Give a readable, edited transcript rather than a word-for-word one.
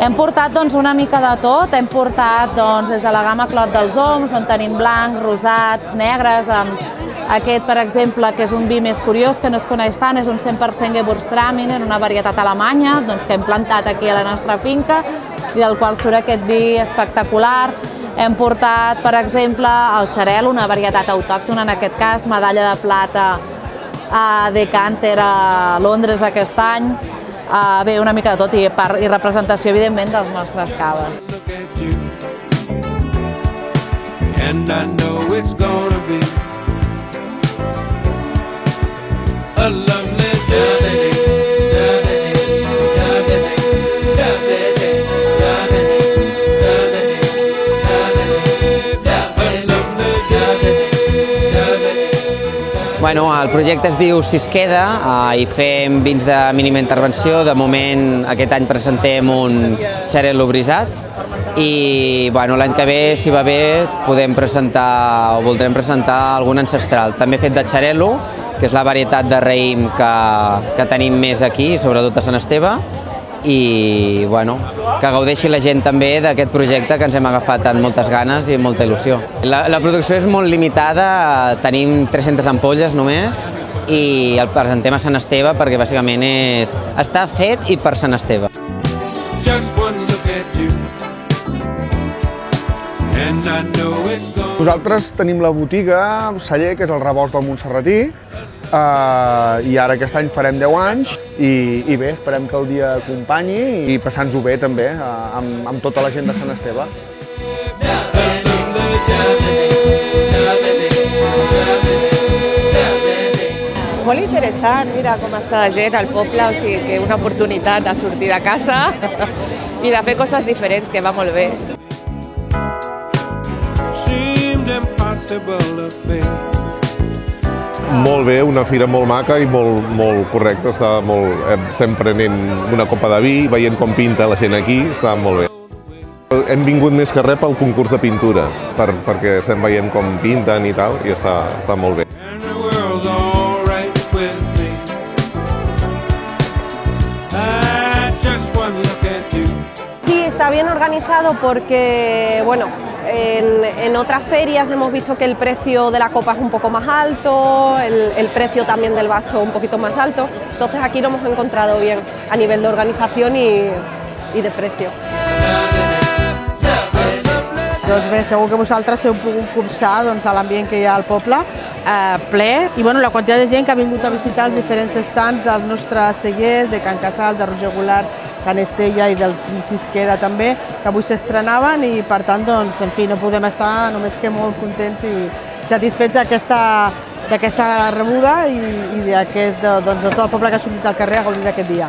Hem portat una mica de tot, hem portat des de la gamma Clot dels Oms, on tenim blancs, rosats, negres, aquest, per exemple, que és un vi més curiós, que no es coneix tant, és un 100% Gewürztraminer, una varietat alemanya, que hem plantat aquí a la nostra finca i del qual surt aquest vi espectacular. Hem portat, per exemple, el Xarel, una varietat autòctona, en aquest cas, medalla de plata a Decanter a Londres aquest any. Bé, una mica de tot i representació, evidentment, dels nostres caves. El projecte es diu Si es queda i fem vins de mínima intervenció. De moment, aquest any presentem un Xarel·lo brisat i l'any que ve, si va bé, podem presentar o voldrem presentar algun ancestral. També fet de Xarel·lo, que és la varietat de raïm que tenim més aquí, sobretot a Sant Esteve, i que gaudeixi la gent també d'aquest projecte que ens hem agafat amb moltes ganes i amb molta il·lusió. La producció és molt limitada, tenim 300 ampolles només i el presentem a Sant Esteve perquè bàsicament està fet i per Sant Esteve. Nosaltres tenim la botiga celler, que és el Rebost del Montserratí, i ara aquest any farem 10 anys i bé, esperem que el dia acompanyi i passar-nos-ho bé també amb tota la gent de Sant Esteve. Molt interessant, mira com està la gent al poble, o sigui que una oportunitat de sortir de casa i de fer coses diferents, que va molt bé. Molt bé, una fira molt maca i molt correcta, estem prenent una copa de vi, veient com pinta la gent aquí, està molt bé. Hem vingut més que res pel concurs de pintura, perquè estem veient com pinten i tal, i està molt bé. Sí, está bien organizado porque, bueno, en otras ferias hemos visto que el precio de la copa es un poco más alto, el precio también del vaso un poquito más alto, entonces aquí lo hemos encontrado bien a nivel de organización y de precio. Doncs bé, segur que vosaltres heu pogut copsar a l'ambient que hi ha al poble ple i la quantitat de gent que ha vingut a visitar els diferents estants dels nostres cellers, de Can Casal, de Roger Goulart, Can Estella i del Si es queda també, que avui s'estrenaven i per tant, en fi, no podem estar només que molt contents i satisfets d'aquesta rebuda i de tot el poble que ha sortit al carrer a gaudir d'aquest dia.